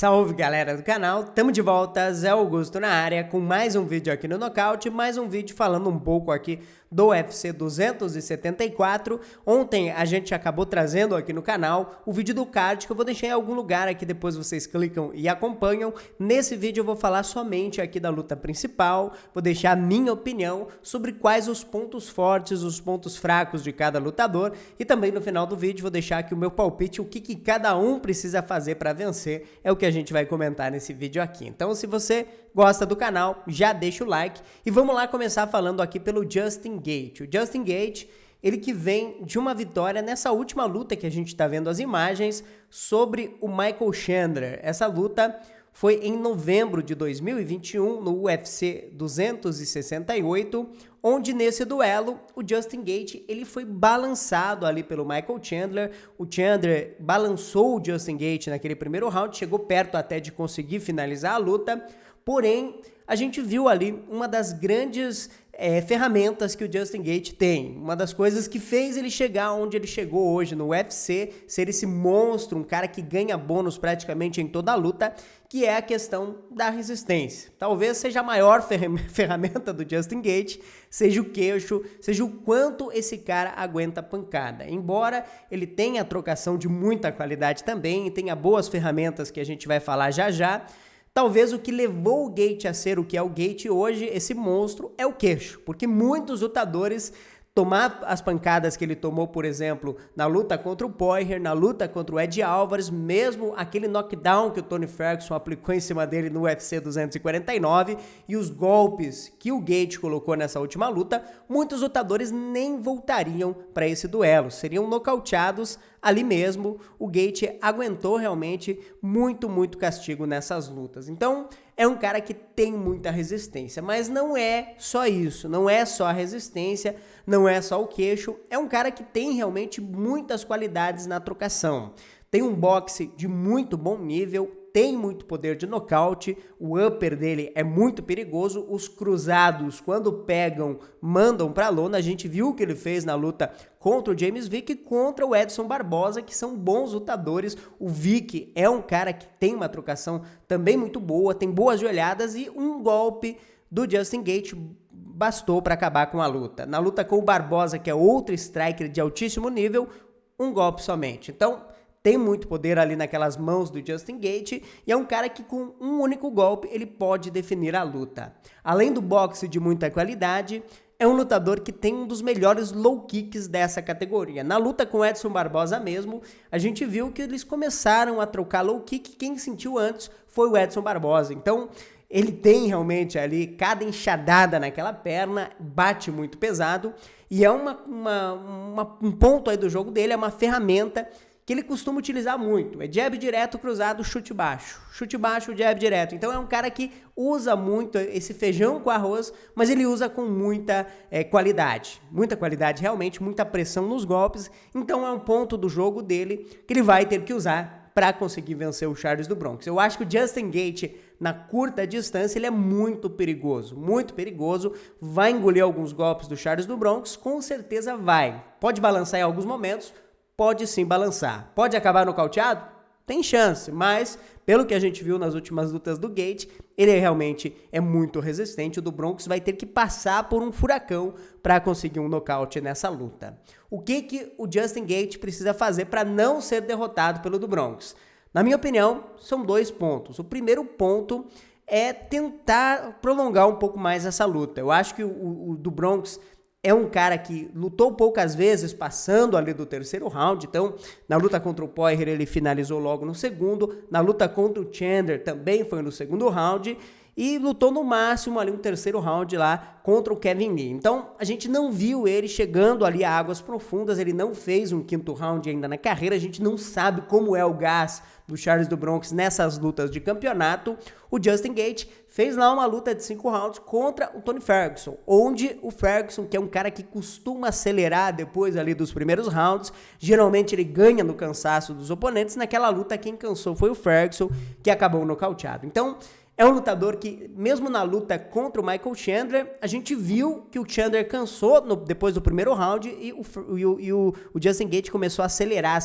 Salve galera do canal, tamo de volta, Zé Augusto na área com mais um vídeo aqui no Nocaute, mais um vídeo falando um pouco aqui do UFC 274. Ontem a gente acabou trazendo aqui no canal o vídeo do card que eu vou deixar em algum lugar aqui, depois vocês clicam e acompanham. Nesse vídeo eu vou falar somente aqui da luta principal, vou deixar a minha opinião sobre quais os pontos fortes, os pontos fracos de cada lutador e também no final do vídeo vou deixar aqui o meu palpite, o que cada um precisa fazer para vencer, é o que a gente vai comentar nesse vídeo aqui. Então se você gosta do canal, já deixa o like e vamos lá começar falando aqui pelo Justin Gaethje. O Justin Gaethje, ele que vem de uma vitória nessa última luta que a gente está vendo as imagens sobre o Michael Chandler. Essa luta foi em novembro de 2021 no UFC 268, onde nesse duelo o Justin Gaethje ele foi balançado ali pelo Michael Chandler. O Chandler balançou o Justin Gaethje naquele primeiro round, chegou perto até de conseguir finalizar a luta, porém a gente viu ali uma das grandes ferramentas que o Justin Gaethje tem, uma das coisas que fez ele chegar onde ele chegou hoje no UFC, ser esse monstro, um cara que ganha bônus praticamente em toda a luta, que é a questão da resistência. Talvez seja a maior ferramenta do Justin Gaethje, seja o queixo, seja o quanto esse cara aguenta pancada. Embora ele tenha trocação de muita qualidade também, e tenha boas ferramentas que a gente vai falar já já, talvez o que levou o Gaethje a ser o que é o Gaethje hoje, esse monstro, é o queixo. Porque muitos lutadores tomar as pancadas que ele tomou, por exemplo, na luta contra o Poirier, na luta contra o Ed Alvarez, mesmo aquele knockdown que o Tony Ferguson aplicou em cima dele no UFC 249 e os golpes que o Gaethje colocou nessa última luta, muitos lutadores nem voltariam para esse duelo, seriam nocauteados ali mesmo. O Gaethje aguentou realmente muito castigo nessas lutas. Então, é um cara que tem muita resistência, mas não é só isso, não é só a resistência, não é só o queixo, é um cara que tem realmente muitas qualidades na trocação. Tem um boxe de muito bom nível, tem muito poder de nocaute, o upper dele é muito perigoso, os cruzados, quando pegam, mandam pra lona. A gente viu o que ele fez na luta contra o James Vick e contra o Edson Barboza, que são bons lutadores. O Vick é um cara que tem uma trocação também muito boa, tem boas joelhadas e um golpe do Justin Gaethje bastou para acabar com a luta. Na luta com o Barboza, que é outro striker de altíssimo nível, um golpe somente. Então, tem muito poder ali naquelas mãos do Justin Gaethje e é um cara que com um único golpe ele pode definir a luta. Além do boxe de muita qualidade, é um lutador que tem um dos melhores low kicks dessa categoria. Na luta com Edson Barboza mesmo, a gente viu que eles começaram a trocar low kick, quem sentiu antes foi o Edson Barboza. Então, ele tem realmente ali, cada enxadada naquela perna, bate muito pesado e é um ponto aí do jogo dele, é uma ferramenta que ele costuma utilizar muito, é jab direto, cruzado, chute baixo, jab direto. Então é um cara que usa muito esse feijão com arroz, mas ele usa com muita qualidade realmente, muita pressão nos golpes. Então é um ponto do jogo dele que ele vai ter que usar para conseguir vencer o Charles do Bronx. Eu acho que o Justin Gaethje, na curta distância, ele é muito perigoso, vai engolir alguns golpes do Charles do Bronx, com certeza vai. Pode balançar em alguns momentos, pode sim balançar. Pode acabar nocauteado? Tem chance, mas pelo que a gente viu nas últimas lutas do Gaethje, ele realmente é muito resistente. O do Bronx vai ter que passar por um furacão para conseguir um nocaute nessa luta. O que o Justin Gaethje precisa fazer para não ser derrotado pelo do Bronx? Na minha opinião, são dois pontos. O primeiro ponto é tentar prolongar um pouco mais essa luta. Eu acho que o do Bronx é um cara que lutou poucas vezes, passando ali do terceiro round. Então, na luta contra o Poirier, ele finalizou logo no segundo. Na luta contra o Chandler, também foi no segundo round. E lutou no máximo ali um terceiro round lá contra o Kevin Lee. Então, a gente não viu ele chegando ali a águas profundas. Ele não fez um quinto round ainda na carreira. A gente não sabe como é o gás do Charles do Bronx nessas lutas de campeonato. O Justin Gaethje fez lá uma luta de 5 rounds contra o Tony Ferguson, onde o Ferguson, que é um cara que costuma acelerar depois ali dos primeiros rounds, geralmente ele ganha no cansaço dos oponentes. Naquela luta quem cansou foi o Ferguson, que acabou nocauteado. Então, é um lutador que, mesmo na luta contra o Michael Chandler, a gente viu que o Chandler cansou depois do primeiro round e o Justin Gaethje começou a acelerar.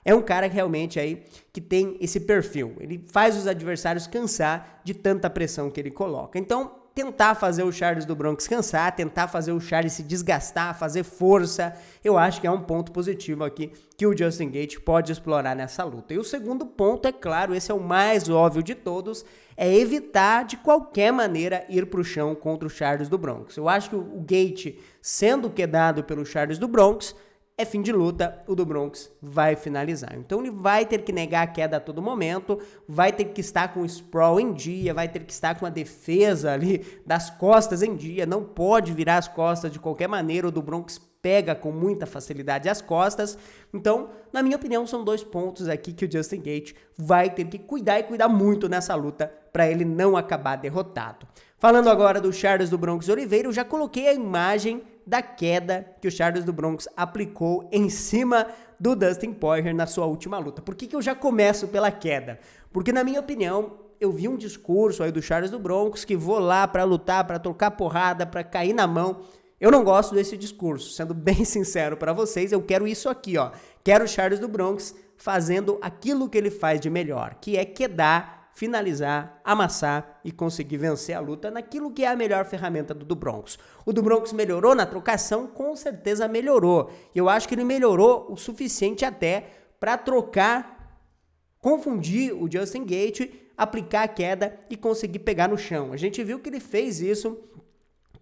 é um cara realmente aí que tem esse perfil. Ele faz os adversários cansar de tanta pressão que ele coloca. Então, tentar fazer o Charles do Bronx cansar, tentar fazer o Charles se desgastar, fazer força, eu acho que é um ponto positivo aqui que o Justin Gaethje pode explorar nessa luta. E o segundo ponto, é claro, esse é o mais óbvio de todos, é evitar de qualquer maneira ir para o chão contra o Charles do Bronx. Eu acho que o Gaethje, sendo quedado pelo Charles do Bronx, é fim de luta, o do Bronx vai finalizar. Então ele vai ter que negar a queda a todo momento, vai ter que estar com o sprawl em dia, vai ter que estar com a defesa ali das costas em dia, não pode virar as costas de qualquer maneira, o do Bronx pega com muita facilidade as costas. Então, na minha opinião, são 2 pontos aqui que o Justin Gaethje vai ter que cuidar e cuidar muito nessa luta para ele não acabar derrotado. Falando agora do Charles do Bronx Oliveira, eu já coloquei a imagem da queda que o Charles do Bronx aplicou em cima do Dustin Poirier na sua última luta. Por que eu já começo pela queda? Porque, na minha opinião, eu vi um discurso aí do Charles do Bronx que vou lá para lutar, para trocar porrada, para cair na mão. Eu não gosto desse discurso, sendo bem sincero para vocês, eu quero isso aqui, ó. Quero o Charles do Bronx fazendo aquilo que ele faz de melhor, que é quedar, finalizar, amassar e conseguir vencer a luta naquilo que é a melhor ferramenta do Bronx. O do Bronx melhorou na trocação? Com certeza melhorou. Eu acho que ele melhorou o suficiente até para trocar, confundir o Justin Gaethje, aplicar a queda e conseguir pegar no chão. A gente viu que ele fez isso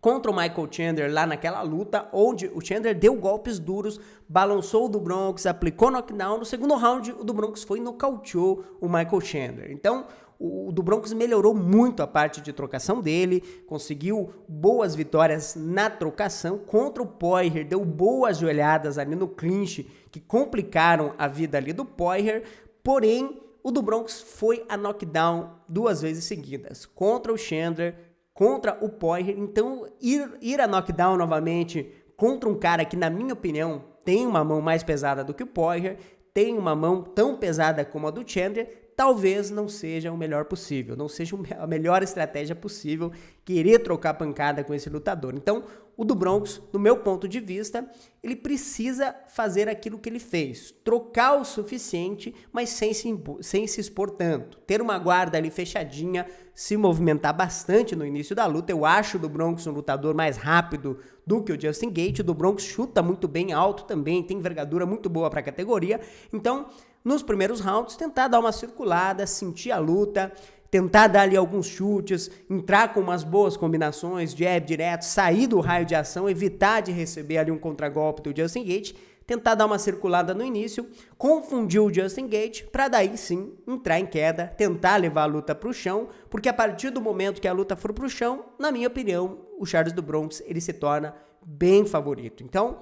contra o Michael Chandler lá naquela luta, onde o Chandler deu golpes duros, balançou o do Bronx, aplicou knockdown. No segundo round, o do Bronx foi e nocauteou o Michael Chandler. Então, o do Bronx melhorou muito a parte de trocação dele, conseguiu boas vitórias na trocação. Contra o Poirier, deu boas joelhadas ali no clinch, que complicaram a vida ali do Poirier, porém, o do Bronx foi a knockdown 2 vezes seguidas, contra o Chandler, contra o Poirier. Então, ir a knockdown novamente contra um cara que, na minha opinião, tem uma mão mais pesada do que o Poirier, tem uma mão tão pesada como a do Chandler, talvez não seja o melhor possível, não seja a melhor estratégia possível querer trocar pancada com esse lutador. Então, o do Bronx, do meu ponto de vista, ele precisa fazer aquilo que ele fez, trocar o suficiente, mas sem se expor tanto, ter uma guarda ali fechadinha, se movimentar bastante no início da luta. Eu acho o do Bronx um lutador mais rápido do que o Justin Gaethje. O do Bronx chuta muito bem alto também, tem envergadura muito boa para a categoria. Então, nos primeiros rounds, tentar dar uma circulada, sentir a luta, tentar dar ali alguns chutes, entrar com umas boas combinações, jab direto, sair do raio de ação, evitar de receber ali um contragolpe do Justin Gaethje, tentar dar uma circulada no início, confundir o Justin Gaethje, para daí sim entrar em queda, tentar levar a luta para o chão, porque a partir do momento que a luta for para o chão, na minha opinião, o Charles do Bronx ele se torna bem favorito. Então,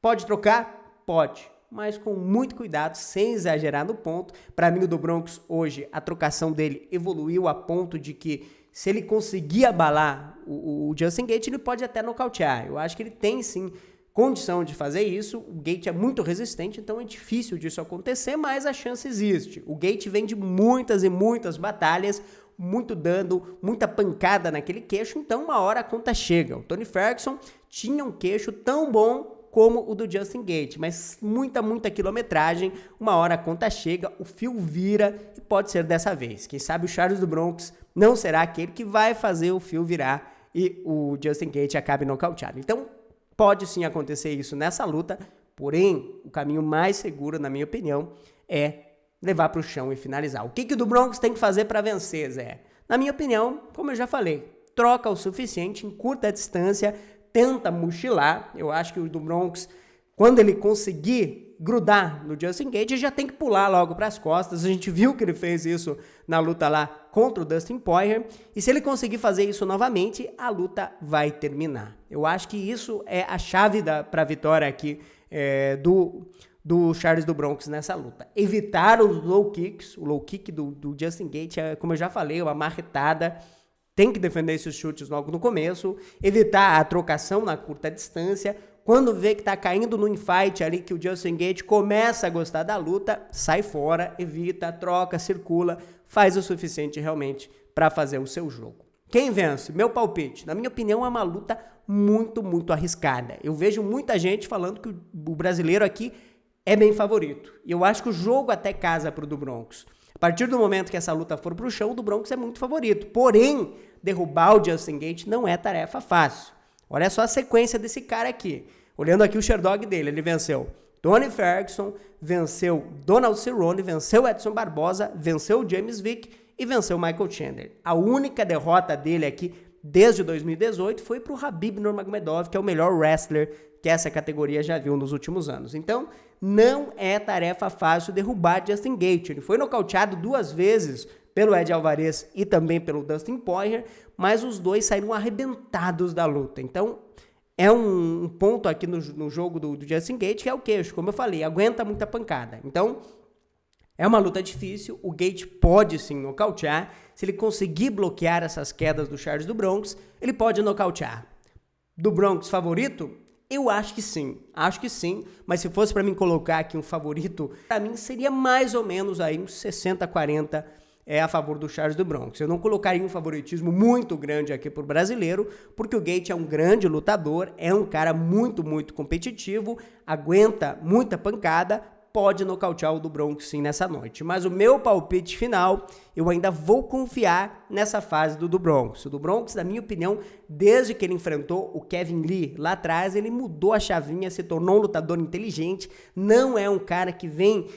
pode trocar? Pode, mas com muito cuidado, sem exagerar no ponto. Para mim, o do Bronx hoje, a trocação dele evoluiu a ponto de que, se ele conseguir abalar o Justin Gaethje, ele pode até nocautear. Eu acho que ele tem sim condição de fazer isso. O Gaethje é muito resistente, então é difícil disso acontecer, mas a chance existe. O Gaethje vem de muitas e muitas batalhas, muito dano, muita pancada naquele queixo, então uma hora a conta chega. O Tony Ferguson tinha um queixo tão bom como o do Justin Gaethje, mas muita quilometragem, uma hora a conta chega, o fio vira e pode ser dessa vez. Quem sabe o Charles do Bronx não será aquele que vai fazer o fio virar e o Justin Gaethje acabe nocauteado. Então, pode sim acontecer isso nessa luta, porém, o caminho mais seguro, na minha opinião, é levar para o chão e finalizar. O que o do Bronx tem que fazer para vencer, Zé? Na minha opinião, como eu já falei, troca o suficiente, encurta a distância, tenta mochilar. Eu acho que o do Bronx, quando ele conseguir grudar no Justin Gaethje, já tem que pular logo para as costas. A gente viu que ele fez isso na luta lá contra o Dustin Poirier, e se ele conseguir fazer isso novamente, a luta vai terminar. Eu acho que isso é a chave para a vitória aqui do Charles do Bronx nessa luta. Evitar os low kicks. O low kick do Justin Gaethje é, como eu já falei, uma marretada. Tem que defender esses chutes logo no começo, evitar a trocação na curta distância. Quando vê que tá caindo no infight ali, que o Justin Gaethje começa a gostar da luta, sai fora, evita, troca, circula, faz o suficiente realmente para fazer o seu jogo. Quem vence? Meu palpite. Na minha opinião, é uma luta muito arriscada. Eu vejo muita gente falando que o brasileiro aqui é bem favorito. E eu acho que o jogo até casa pro do Bronx. A partir do momento que essa luta for pro chão, o do Bronx é muito favorito. Porém, derrubar o Justin Gaethje não é tarefa fácil. Olha só a sequência desse cara aqui. Olhando aqui o Sherdog dele, ele venceu Tony Ferguson, venceu Donald Cerrone, venceu Edson Barboza, venceu James Vick e venceu Michael Chandler. A única derrota dele aqui desde 2018 foi pro Khabib Nurmagomedov, que é o melhor wrestler que essa categoria já viu nos últimos anos. Então, não é tarefa fácil derrubar Justin Gaethje. Ele foi nocauteado 2 vezes pelo Ed Alvarez e também pelo Dustin Poirier, mas os dois saíram arrebentados da luta. Então, é um ponto aqui no jogo do Justin Gaethje que é o queixo, como eu falei, aguenta muita pancada. Então, é uma luta difícil, o Gaethje pode sim nocautear. Se ele conseguir bloquear essas quedas do Charles do Bronx, ele pode nocautear. Do Bronx favorito? Eu acho que sim, mas se fosse para mim colocar aqui um favorito, para mim seria mais ou menos aí uns 60-40 a favor do Charles do Bronx. Eu não colocaria um favoritismo muito grande aqui pro brasileiro, porque o Gaethje é um grande lutador, é um cara muito, muito competitivo, aguenta muita pancada, pode nocautear o do Bronx sim nessa noite. Mas o meu palpite final, eu ainda vou confiar nessa fase do Bronx. O do Bronx, na minha opinião, desde que ele enfrentou o Kevin Lee lá atrás, ele mudou a chavinha, se tornou um lutador inteligente, não é um cara que vem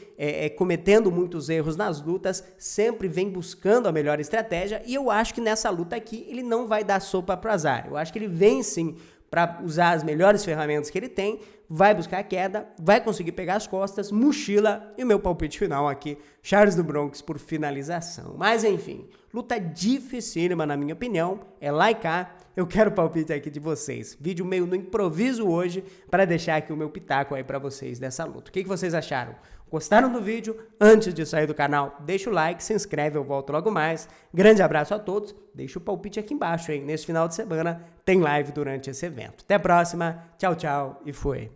cometendo muitos erros nas lutas, sempre vem buscando a melhor estratégia, e eu acho que nessa luta aqui ele não vai dar sopa pro azar. Eu acho que ele vem sim para usar as melhores ferramentas que ele tem, vai buscar a queda, vai conseguir pegar as costas, mochila, e o meu palpite final aqui, Charles do Bronx por finalização. Mas enfim, luta dificílima na minha opinião, é lá e cá, eu quero o palpite aqui de vocês. Vídeo meio no improviso hoje, para deixar aqui o meu pitaco aí para vocês dessa luta. O que vocês acharam? Gostaram do vídeo? Antes de sair do canal, deixa o like, se inscreve, eu volto logo mais. Grande abraço a todos, deixa o palpite aqui embaixo, hein? Nesse final de semana tem live durante esse evento. Até a próxima, tchau, tchau e fui!